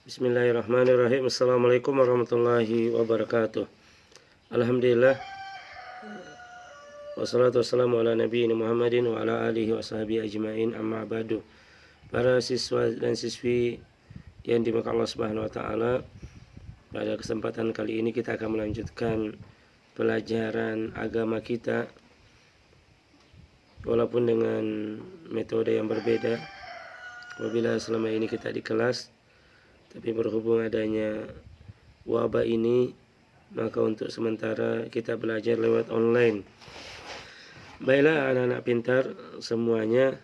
Bismillahirrahmanirrahim. Assalamualaikum warahmatullahi wabarakatuh. Alhamdulillah. Wassalatu wassalamu ala nabiyina Muhammadin wa ala alihi wa sahbihi ajma'in, amma ba'du. Para siswa dan siswi yang dimuliakan Allah Subhanahu wa taala, pada kesempatan kali ini kita akan melanjutkan pelajaran agama kita walaupun dengan metode yang berbeda. Apabila selama ini kita di kelas, tapi berhubung adanya wabah ini, maka untuk sementara kita belajar lewat online. Baiklah anak-anak pintar semuanya,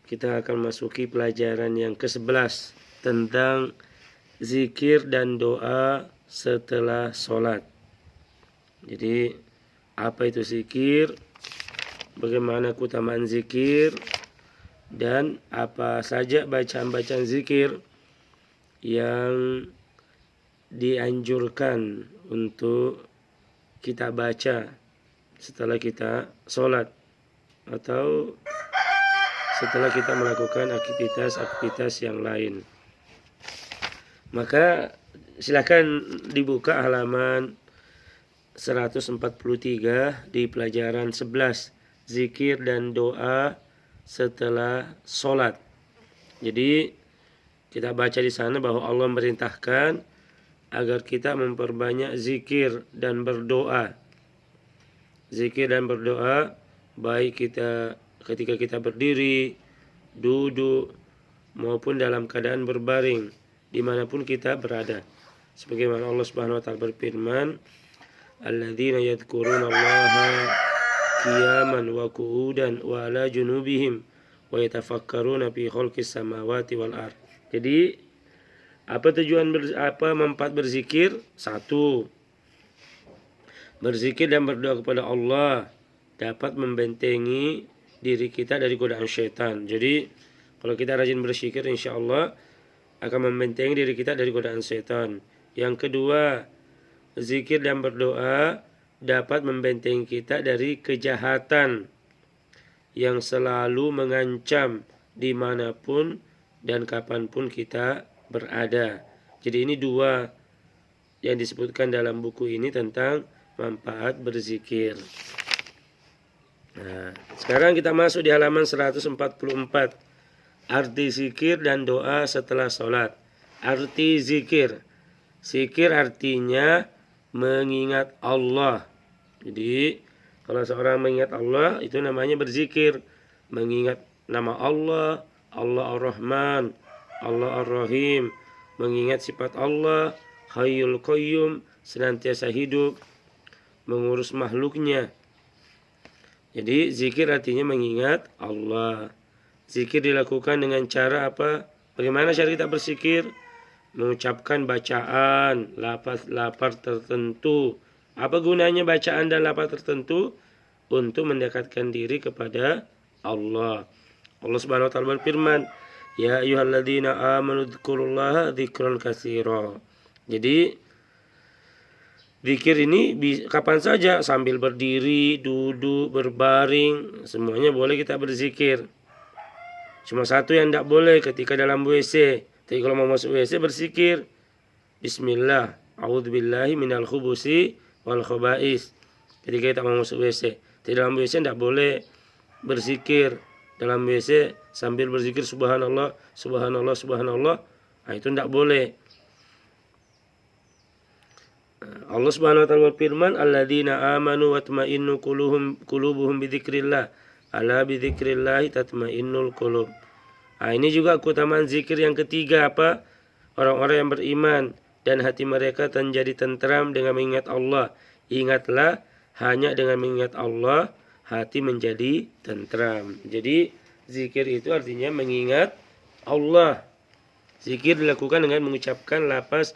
kita akan masuki pelajaran yang ke-11 tentang zikir dan doa setelah sholat. Jadi apa itu zikir, bagaimana keutamaan zikir, dan apa saja bacaan-bacaan zikir yang dianjurkan untuk kita baca setelah kita sholat atau setelah kita melakukan aktivitas-aktivitas yang lain. Maka silakan dibuka halaman 143 di pelajaran 11, zikir dan doa setelah sholat. Jadi kita baca di sana bahwa Allah memerintahkan agar kita memperbanyak zikir dan berdoa. Zikir dan berdoa baik kita ketika kita berdiri, duduk, maupun dalam keadaan berbaring, dimanapun kita berada. Sebagaimana Allah Subhanahu wa taala berfirman, alladzina yadhkurunallaha qiyaman wa qu'udan wa ala junubihim wa yatafakkaruna fi khalqis samawati wal ardh. Jadi apa tujuan manfaat berzikir? Satu, berzikir dan berdoa kepada Allah dapat membentengi diri kita dari godaan syaitan. Jadi kalau kita rajin berzikir, insya Allah akan membentengi diri kita dari godaan syaitan. Yang kedua, zikir dan berdoa dapat membentengi kita dari kejahatan yang selalu mengancam dimanapun dan kapanpun kita berada. Jadi ini dua yang disebutkan dalam buku ini tentang manfaat berzikir. Nah, sekarang kita masuk di halaman 144. Arti zikir dan doa setelah sholat. Arti zikir. Zikir artinya mengingat Allah. Jadi kalau seorang mengingat Allah, itu namanya berzikir. Mengingat nama Allah, Allah Ar-Rahman, Allah Ar-Rahim, mengingat sifat Allah, Hayyul Qayyum, senantiasa hidup, mengurus makhluknya. Jadi zikir artinya mengingat Allah. Zikir dilakukan dengan cara apa? Bagaimana cara kita berzikir? Mengucapkan bacaan, lafaz tertentu. Apa gunanya bacaan dan lafaz tertentu? Untuk mendekatkan diri kepada Allah. Allah Subhanahu wa taala berfirman, ya ayyuhalladzina amanu dzkurullaha dzikran katsira. Jadi zikir ini kapan saja, sambil berdiri, duduk, berbaring, semuanya boleh kita berzikir. Cuma satu yang tidak boleh, ketika dalam WC. Tapi kalau mau masuk WC berzikir bismillah, a'udzubillahi minal khubusi wal khaba'is. Ketika kita mau masuk WC. Di dalam WC tidak boleh berzikir. Dalam WC sambil berzikir subhanallah, subhanallah, subhanallah. Nah, itu tidak boleh. Allah Subhanahu wa taala berfirman, alladzina amanu wa tatma'innu qulubuhum bidzikrillah. Ala bidzikrillah tatma'innul qulub. Nah, ini juga keutamaan zikir yang ketiga apa? Orang-orang yang beriman dan hati mereka menjadi tentram dengan mengingat Allah. Ingatlah, hanya dengan mengingat Allah hati menjadi tentram. Jadi zikir itu artinya mengingat Allah. Zikir dilakukan dengan mengucapkan lafaz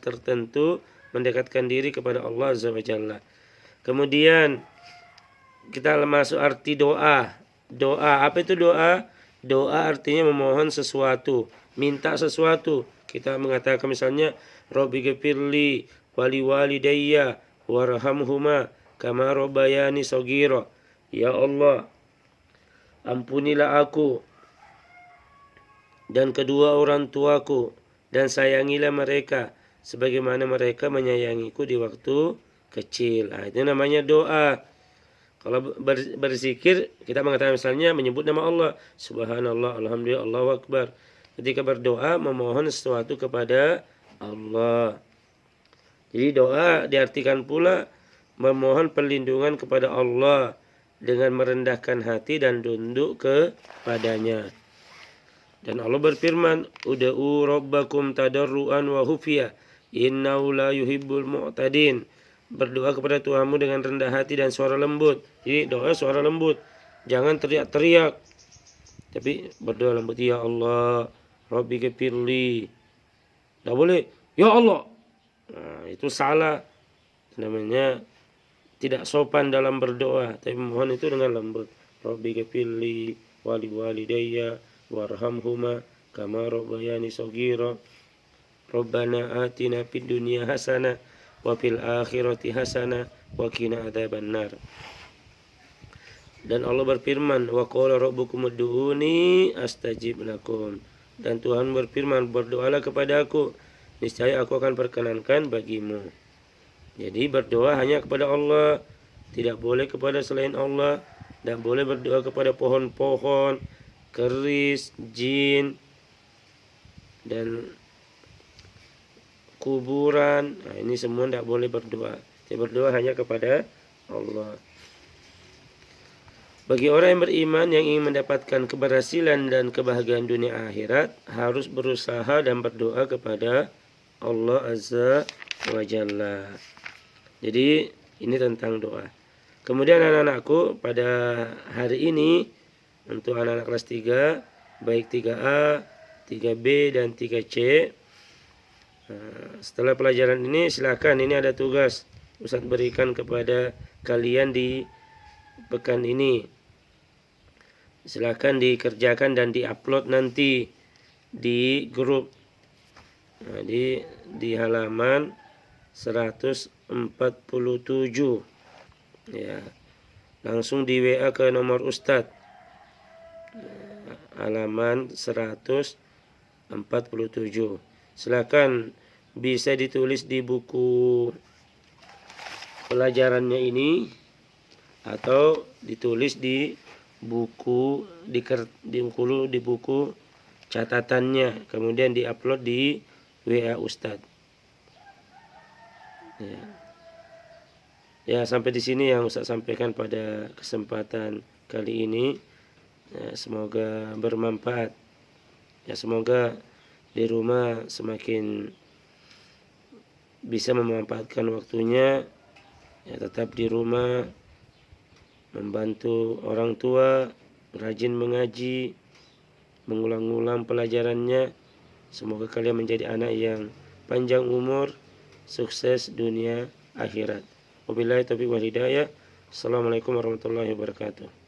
tertentu, mendekatkan diri kepada Allah Azza wa Jalla. Kemudian kita masuk arti doa. Doa, apa itu doa? Doa artinya memohon sesuatu, minta sesuatu. Kita mengatakan misalnya, Rabbi ghfirli wali walidayya warhamhuma kama rabbayani shaghira. Ya Allah, ampunilah aku dan kedua orang tuaku dan sayangilah mereka sebagaimana mereka menyayangiku di waktu kecil. Nah, itu namanya doa. Kalau berzikir, kita mengatakan misalnya menyebut nama Allah, subhanallah, alhamdulillah, Allahu akbar. Ketika berdoa, memohon sesuatu kepada Allah. Jadi doa diartikan pula memohon perlindungan kepada Allah dengan merendahkan hati dan tunduk kepadanya. Dan Allah berfirman, ud'u rabbakum tadarruan wa khufya, innahu la yuhibbul mu'tadin. Berdoa kepada Tuhanmu dengan rendah hati dan suara lembut. Jadi doa suara lembut, jangan teriak-teriak, tapi berdoa lembut. Ya Allah, Rabbi ghfirli. Tidak boleh, ya Allah. Nah, itu salah. Namanya tidak sopan dalam berdoa. Tapi mohon itu dengan lembut. Rabbi ghfirli wali walidayya warhamhuma kama rabbayani shaghira. Rabbana atina fid dunya hasanah wa fil akhirati hasanah wa qina adzabannar. Dan Allah berfirman, wa qala rabbukum ud'uni astajib lakum. Dan Tuhan berfirman, berdoalah kepada aku, niscaya aku akan perkenankan bagimu. Jadi berdoa hanya kepada Allah, tidak boleh kepada selain Allah, tidak boleh berdoa kepada pohon-pohon, keris, jin, dan kuburan. Nah, ini semua tidak boleh berdoa. Jadi berdoa hanya kepada Allah. Bagi orang yang beriman yang ingin mendapatkan keberhasilan dan kebahagiaan dunia akhirat, harus berusaha dan berdoa kepada Allah Azza wa Jalla. Jadi ini tentang doa. Kemudian anak-anakku, pada hari ini untuk anak-anak kelas 3, baik 3A, 3B dan 3C, setelah pelajaran ini silakan, ini ada tugas Ustaz berikan kepada kalian di pekan ini. Silakan dikerjakan dan diupload nanti di grup. Nah, di halaman 147. Ya. Langsung di WA ke nomor Ustaz. Halaman 147. Silakan bisa ditulis di buku pelajarannya ini atau ditulis di buku di buku catatannya, kemudian diupload di WA Ustadz. Ya, sampai di sini yang Ustadz sampaikan pada kesempatan kali ini. Ya, semoga bermanfaat. Ya, semoga di rumah semakin bisa memanfaatkan waktunya, ya, tetap di rumah membantu orang tua, rajin mengaji, mengulang-ulang pelajarannya. Semoga kalian menjadi anak yang panjang umur, sukses dunia akhirat. Wabillahi taufiq wal hidayah. Assalamualaikum warahmatullahi wabarakatuh.